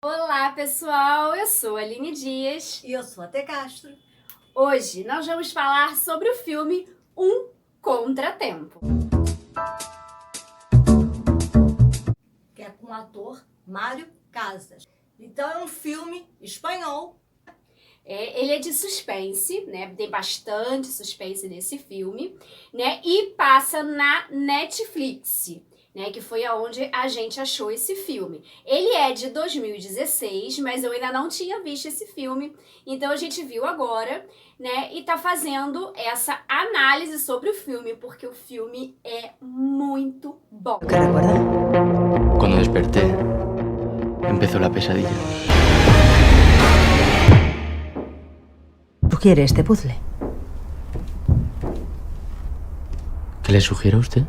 Olá, pessoal! Eu sou a Aline Dias. E eu sou a Tê Castro. Hoje nós vamos falar sobre o filme Um Contratempo. Que é com o ator Mário Casas. Então é um filme espanhol. Ele é de suspense, né? Tem bastante suspense nesse filme, né? E passa na Netflix, né? Que foi aonde a gente achou esse filme. Ele é de 2016, mas eu ainda não tinha visto esse filme, então a gente viu agora, né? E tá fazendo essa análise sobre o filme, porque o filme é muito bom. ¿Qué recuerda? Cuando desperté, empezó la pesadilla. ¿Tú quieres este puzzle? ¿Qué le sugiere a usted?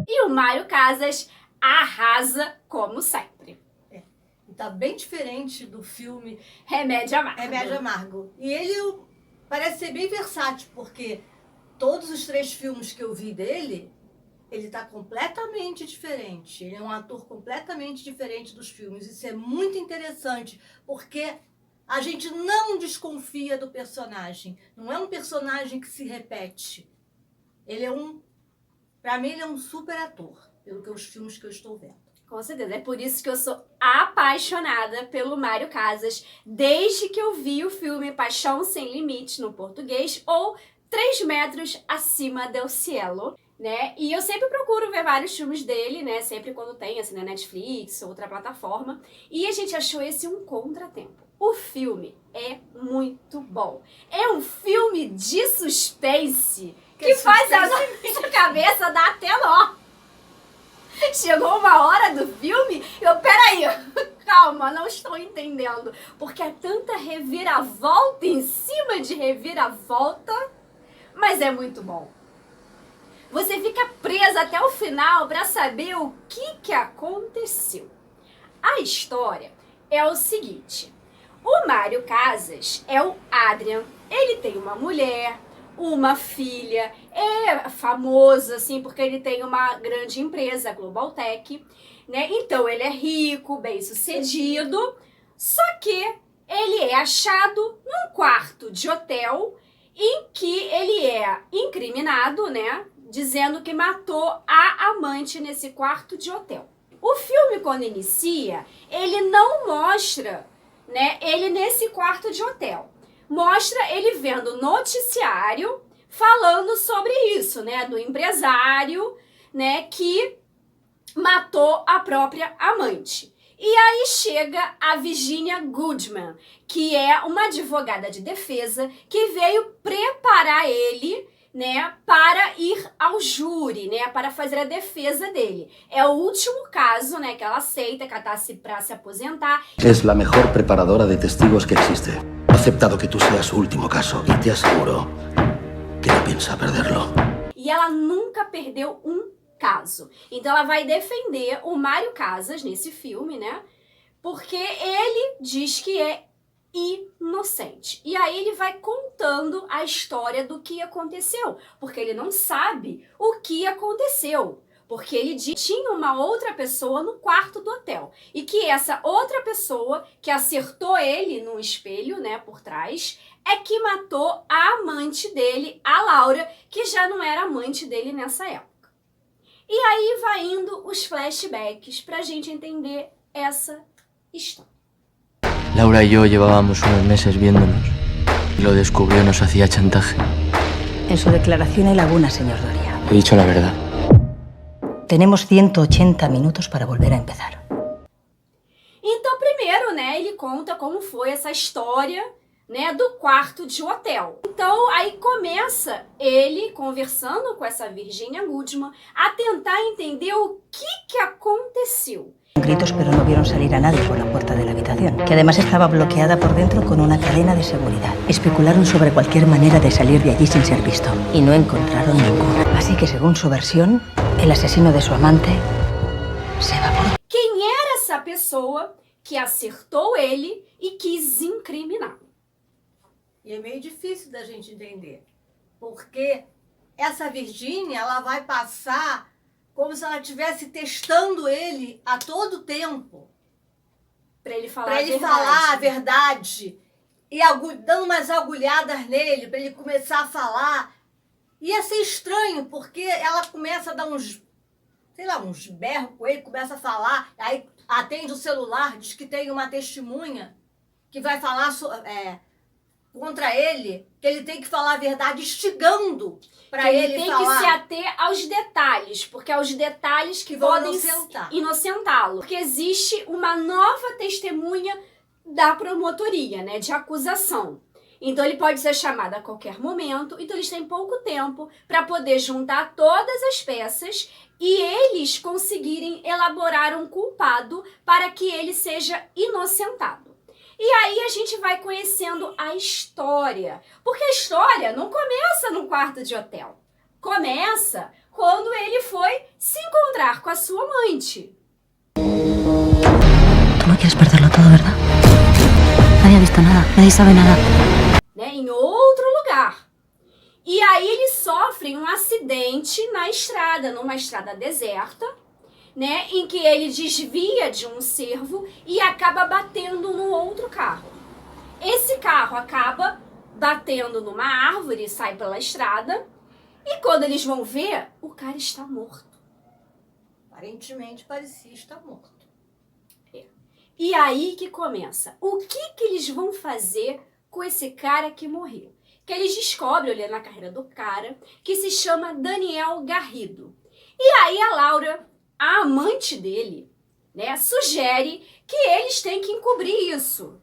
E o Mário Casas arrasa como sempre. E tá bem diferente do filme Remédio Amargo. Remédio Amargo. E ele parece ser bem versátil, porque todos os 3 filmes que eu vi dele, ele tá completamente diferente. Ele é um ator completamente diferente dos filmes. Isso é muito interessante, porque a gente não desconfia do personagem. Não é um personagem que se repete. Pra mim, ele é um super ator, pelo que os filmes que eu estou vendo. Com certeza, é por isso que eu sou apaixonada pelo Mário Casas, desde que eu vi o filme Paixão Sem Limite no português, ou 3 metros acima del cielo, né? E eu sempre procuro ver vários filmes dele, né? Sempre quando tem, assim, na Netflix, outra plataforma. E a gente achou esse Um Contratempo. O filme é muito bom. É um filme de suspense que faz a nossa cabeça dar até nó. Chegou uma hora do filme, peraí, calma, não estou entendendo. Porque é tanta reviravolta em cima de reviravolta, mas é muito bom. Você fica presa até o final para saber o que aconteceu. A história é o seguinte: o Mário Casas é o Adrian, ele tem uma mulher, uma filha, é famoso assim porque ele tem uma grande empresa, a Global Tech, né? Então ele é rico, bem sucedido, só que ele é achado num quarto de hotel em que ele é incriminado, né? Dizendo que matou a amante nesse quarto de hotel. O filme, quando inicia, ele não mostra, né, ele nesse quarto de hotel. Mostra ele vendo noticiário falando sobre isso, né, do empresário, né, que matou a própria amante. E aí chega a Virginia Goodman, que é uma advogada de defesa que veio preparar ele, né, para ir ao júri, né, para fazer a defesa dele. É o último caso, né, que ela aceita, que ela tá para se aposentar. Es la mejor preparadora de testigos que existe. He aceptado que tú seas su último caso y te aseguro que no piensa perderlo. E ela nunca perdeu um caso. Então ela vai defender o Mário Casas nesse filme, né, porque ele diz que é inocente. E aí ele vai contando a história do que aconteceu, porque ele não sabe o que aconteceu, porque ele diz que tinha uma outra pessoa no quarto do hotel e que essa outra pessoa que acertou ele no espelho, né, por trás, é que matou a amante dele, a Laura, que já não era amante dele nessa época. E aí vai indo os flashbacks pra gente entender essa história. Laura y yo llevábamos unos meses viéndonos. Y lo descubrió, nos hacía chantaje. En su declaración hay lagunas, señor Doria. He dicho la verdad. Tenemos 180 minutos para volver a empezar. Então, primeiro, né, ele conta como foi essa história, né, do quarto de hotel. Então, aí começa ele conversando com essa Virginia Goodman a tentar entender o que aconteceu. Gritos, pero no vieron salir a nadie por la puerta de la habitación, que además estaba bloqueada por dentro con una cadena de seguridad. Especularon sobre cualquier manera de salir de allí sin ser visto, y no encontraron ninguna. Así que, según su versión, el asesino de su amante se evaporó. Quem era essa pessoa que acertou ele e quis incriminá-lo? E é meio difícil da gente entender, porque essa Virgínia, ela vai passar como se ela estivesse testando ele a todo tempo. Pra ele falar Pra a ele verdade. falar a verdade. E dando umas agulhadas nele, pra ele começar a falar. Ia ser estranho, porque ela começa a dar uns, sei lá, uns berros com ele, começa a falar, aí atende o celular, diz que tem uma testemunha que vai falar contra ele, que ele tem que falar a verdade, instigando para ele tem falar. que se ater aos detalhes, porque é os detalhes que vão podem inocentá-lo. Porque existe uma nova testemunha da promotoria, né, de acusação. Então ele pode ser chamado a qualquer momento, então eles têm pouco tempo para poder juntar todas as peças e eles conseguirem elaborar um culpado para que ele seja inocentado. E aí a gente vai conhecendo a história, porque a história não começa num quarto de hotel. Começa quando ele foi se encontrar com a sua amante. Tú no quieres perderlo todo, ¿verdad? Nadie ha visto nada, nadie sabe nada. Né, em outro lugar. E aí eles sofrem um acidente na estrada, numa estrada deserta, né, em que ele desvia de um cervo e acaba batendo no outro carro. Esse carro acaba batendo numa árvore, sai pela estrada, e quando eles vão ver, o cara está morto. Aparentemente parecia estar morto. E aí que começa. O que eles vão fazer com esse cara que morreu? Que eles descobrem, olhando a carreira do cara, que se chama Daniel Garrido. E aí a Laura, a amante dele, né, sugere que eles têm que encobrir isso,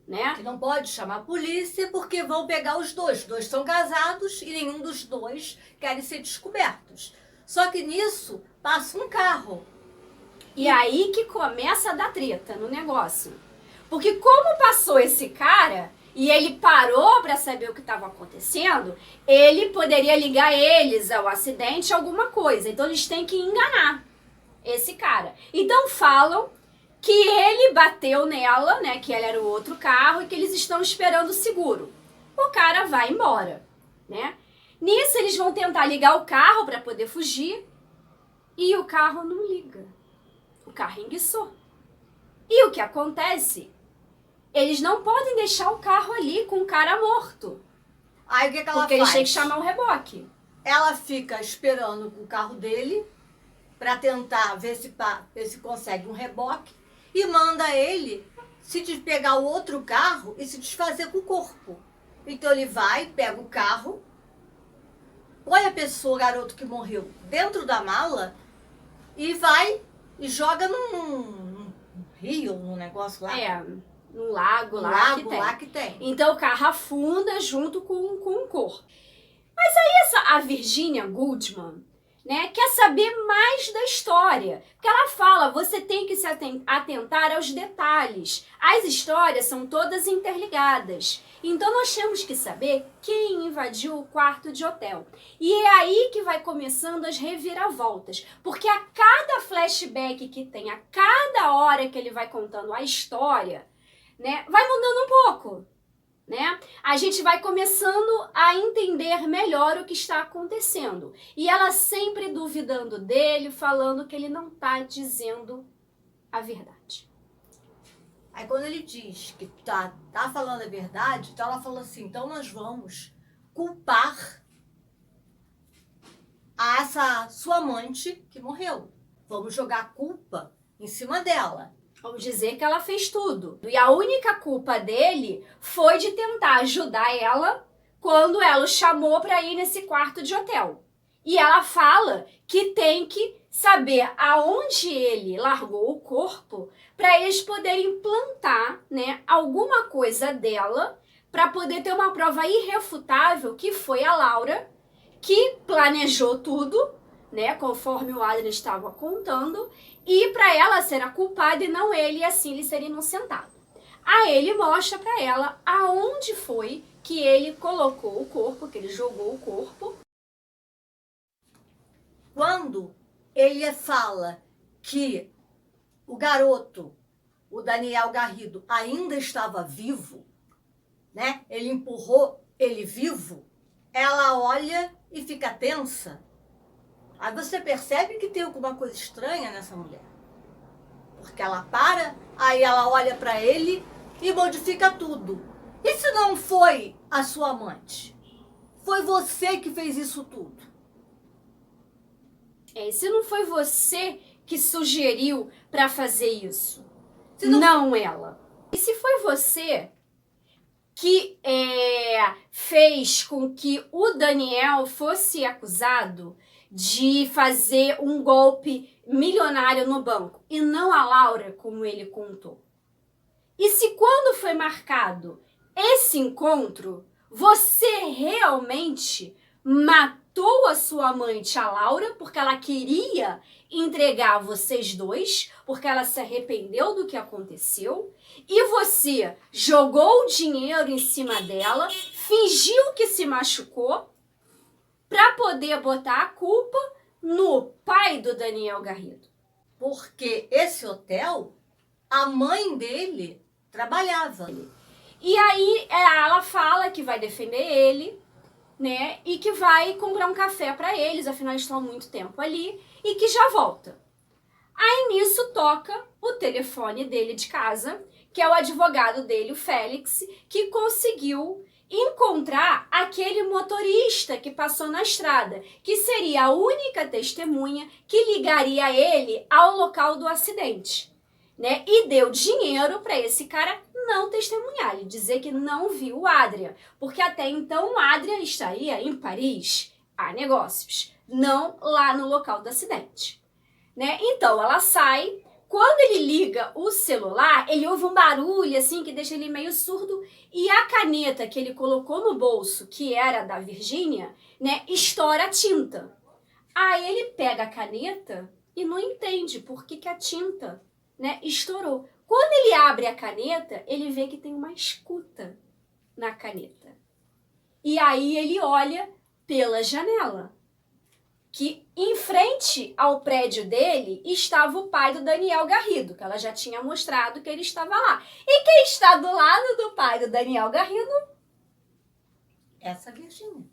né? Que não pode chamar a polícia porque vão pegar os dois. Os dois são casados e nenhum dos dois querem ser descobertos. Só que nisso passa um carro. E aí que começa a dar treta no negócio. Porque como passou esse cara e ele parou para saber o que estava acontecendo, ele poderia ligar eles ao acidente, alguma coisa. Então eles têm que enganar esse cara. Então falam que ele bateu nela, né, que ela era o outro carro e que eles estão esperando o seguro. O cara vai embora, né? Nisso eles vão tentar ligar o carro para poder fugir e o carro não liga. O carro enguiçou. E o que acontece? Eles não podem deixar o carro ali com o cara morto. Aí o que ela faz? Porque eles têm que chamar o reboque. Ela fica esperando o carro dele para tentar ver se consegue um reboque e manda ele pegar o outro carro e se desfazer com o corpo. Então ele vai, pega o carro, põe a pessoa, o garoto que morreu, dentro da mala e vai e joga num rio, num negócio lá. Num lago, lá que tem. Então o carro afunda junto com o corpo. Mas aí a Virginia Goodman, né, quer saber mais da história. Porque ela fala, você tem que se atentar aos detalhes. As histórias são todas interligadas. Então nós temos que saber quem invadiu o quarto de hotel. E é aí que vai começando as reviravoltas. Porque a cada flashback que tem, a cada hora que ele vai contando a história, né, vai mudando um pouco, né? A gente vai começando a entender melhor o que está acontecendo. E ela sempre duvidando dele, falando que ele não está dizendo a verdade. Aí quando ele diz que tá falando a verdade, então ela falou assim, então nós vamos culpar a essa sua amante que morreu. Vamos jogar a culpa em cima dela. Vamos dizer que ela fez tudo. E a única culpa dele foi de tentar ajudar ela quando ela o chamou para ir nesse quarto de hotel. E ela fala que tem que saber aonde ele largou o corpo para eles poderem plantar, né, alguma coisa dela para poder ter uma prova irrefutável que foi a Laura que planejou tudo, né, conforme o Adrian estava contando, e para ela ser a culpada e não ele, e assim ele seria inocentado. Aí ele mostra para ela aonde foi que ele colocou o corpo, que ele jogou o corpo. Quando ele fala que o garoto, o Daniel Garrido, ainda estava vivo, né? Ele empurrou ele vivo, ela olha e fica tensa. Aí você percebe que tem alguma coisa estranha nessa mulher. Porque ela para, aí ela olha para ele e modifica tudo. E se não foi a sua amante? Foi você que fez isso tudo. E se não foi você que sugeriu para fazer isso? Se não- Não ela. E se foi você que fez com que o Daniel fosse acusado de fazer um golpe milionário no banco e não a Laura, como ele contou? E se quando foi marcado esse encontro, você realmente matou a sua amante, a Laura, porque ela queria entregar vocês dois, porque ela se arrependeu do que aconteceu, e você jogou o dinheiro em cima dela, fingiu que se machucou, para poder botar a culpa no pai do Daniel Garrido? Porque esse hotel, a mãe dele trabalhava. E aí ela fala que vai defender ele, né? E que vai comprar um café para eles, afinal eles estão há muito tempo ali, e que já volta. Aí nisso toca o telefone dele de casa, que é o advogado dele, o Félix, que conseguiu encontrar aquele motorista que passou na estrada, que seria a única testemunha que ligaria ele ao local do acidente, né? E deu dinheiro para esse cara não testemunhar, ele dizer que não viu o Adrian, porque até então o Adrian estaria em Paris a negócios, não lá no local do acidente, né? Então ela sai. Quando ele liga o celular, ele ouve um barulho assim que deixa ele meio surdo, e a caneta que ele colocou no bolso, que era da Virgínia, né, estoura a tinta. Aí ele pega a caneta e não entende por que a tinta, né, estourou. Quando ele abre a caneta, ele vê que tem uma escuta na caneta. E aí ele olha pela janela, que em frente ao prédio dele estava o pai do Daniel Garrido, que ela já tinha mostrado que ele estava lá. E quem está do lado do pai do Daniel Garrido? Essa Virgínia.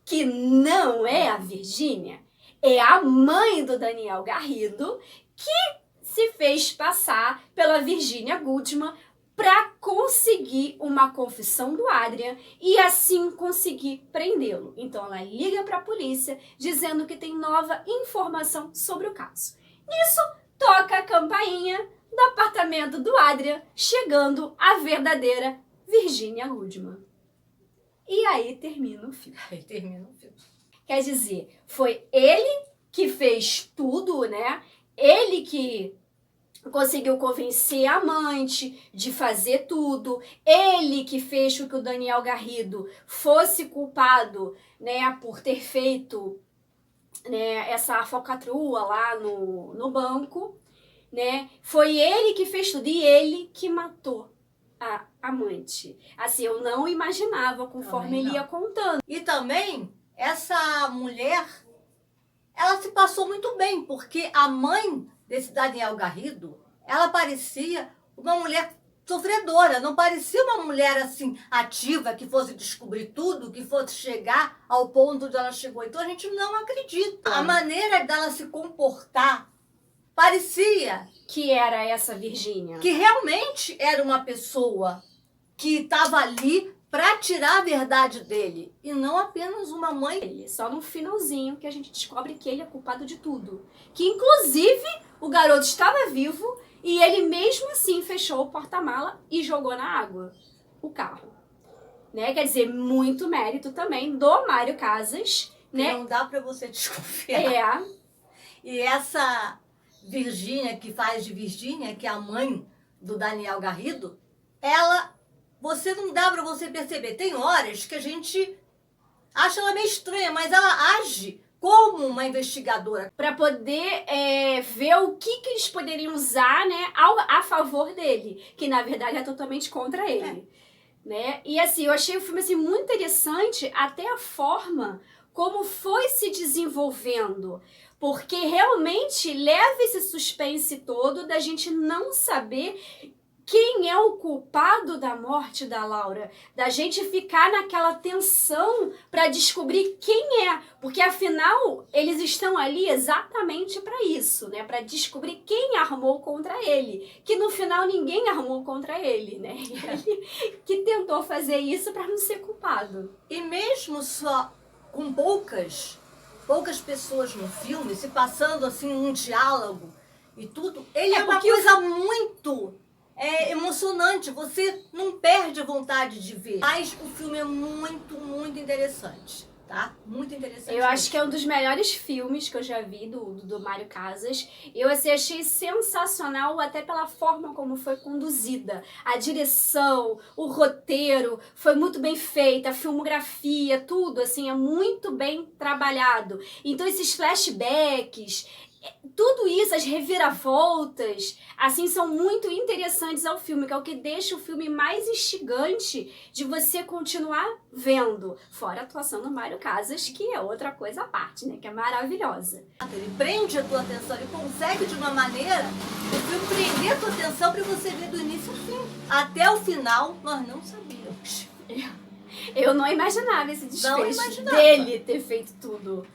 Que não é a Virgínia, é a mãe do Daniel Garrido, que se fez passar pela Virgínia Goodman para conseguir uma confissão do Adrian e assim conseguir prendê-lo. Então ela liga para a polícia dizendo que tem nova informação sobre o caso. Nisso, toca a campainha do apartamento do Adrian, chegando a verdadeira Virgínia Goodman. E aí termina o filme. Aí termina o filme. Quer dizer, foi ele que fez tudo, né? Ele que conseguiu convencer a amante de fazer tudo. Ele que fez com que o Daniel Garrido fosse culpado, né, por ter feito, né, essa falcatrua lá no banco, né? Foi ele que fez tudo e ele que matou a amante. Assim, eu não imaginava conforme Também ele não. ia contando. E também, essa mulher, ela se passou muito bem, porque a mãe desse Daniel Garrido, ela parecia uma mulher sofredora, não parecia uma mulher assim ativa, que fosse descobrir tudo, que fosse chegar ao ponto onde ela chegou. Então a gente não acredita. A maneira dela se comportar parecia Que era essa Virgínia. que realmente era uma pessoa que estava ali para tirar a verdade dele, e não apenas uma mãe. Ele, só no finalzinho que a gente descobre que ele é culpado de tudo. Que inclusive o garoto estava vivo e ele mesmo assim fechou o porta-mala e jogou na água o carro. Né? Quer dizer, muito mérito também do Mário Casas, né? Não dá para você desconfiar. É, E essa Virgínia, que faz de Virgínia, que é a mãe do Daniel Garrido, ela, você não dá para você perceber. Tem horas que a gente acha ela meio estranha, mas ela age como uma investigadora. para poder ver o que eles poderiam usar, né, a favor dele, que na verdade é totalmente contra ele. Né? E assim, eu achei o filme assim, muito interessante, até a forma como foi se desenvolvendo, porque realmente leva esse suspense todo da gente não saber quem é o culpado da morte da Laura, da gente ficar naquela tensão para descobrir quem é, porque afinal eles estão ali exatamente para isso, né? Para descobrir quem armou contra ele, que no final ninguém armou contra ele, né? Ele que tentou fazer isso para não ser culpado. E mesmo só com poucas pessoas no filme, se passando assim um diálogo e tudo, ele é uma coisa muito emocionante, você não perde a vontade de ver. Mas o filme é muito, muito interessante, tá? Muito interessante. Eu acho que é um dos melhores filmes que eu já vi do Mário Casas. Eu assim, achei sensacional até pela forma como foi conduzida. A direção, o roteiro, foi muito bem feita, a filmografia, tudo assim, é muito bem trabalhado. Então esses flashbacks, tudo isso, as reviravoltas, assim, são muito interessantes ao filme, que é o que deixa o filme mais instigante de você continuar vendo. Fora a atuação do Mário Casas, que é outra coisa à parte, né? Que é maravilhosa. Ele prende a tua atenção, ele consegue de uma maneira o filme prender a tua atenção para você ver do início ao fim. Até o final, nós não sabíamos. Eu não imaginava esse desfecho imaginava. dele ter feito tudo.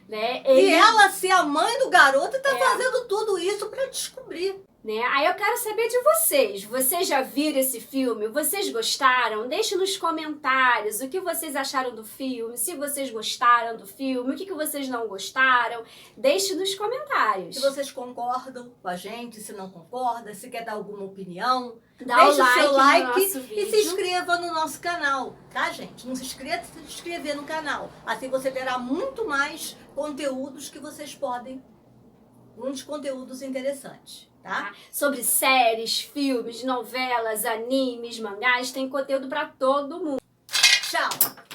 Né? E ela ser a mãe do garoto e tá fazendo tudo isso para descobrir. Né? Aí eu quero saber de vocês. Vocês já viram esse filme? Vocês gostaram? Deixe nos comentários o que vocês acharam do filme, se vocês gostaram do filme, o que vocês não gostaram. Deixe nos comentários. Se vocês concordam com a gente, se não concorda, se quer dar alguma opinião, Dá deixa o o seu like like no nosso e se vídeo. inscreva no nosso canal, tá, gente? Não se esqueça de se inscrever no canal. Assim você terá muito mais conteúdos que vocês podem, muitos conteúdos interessantes, tá? Sobre séries, filmes, novelas, animes, mangás, tem conteúdo pra todo mundo. Tchau!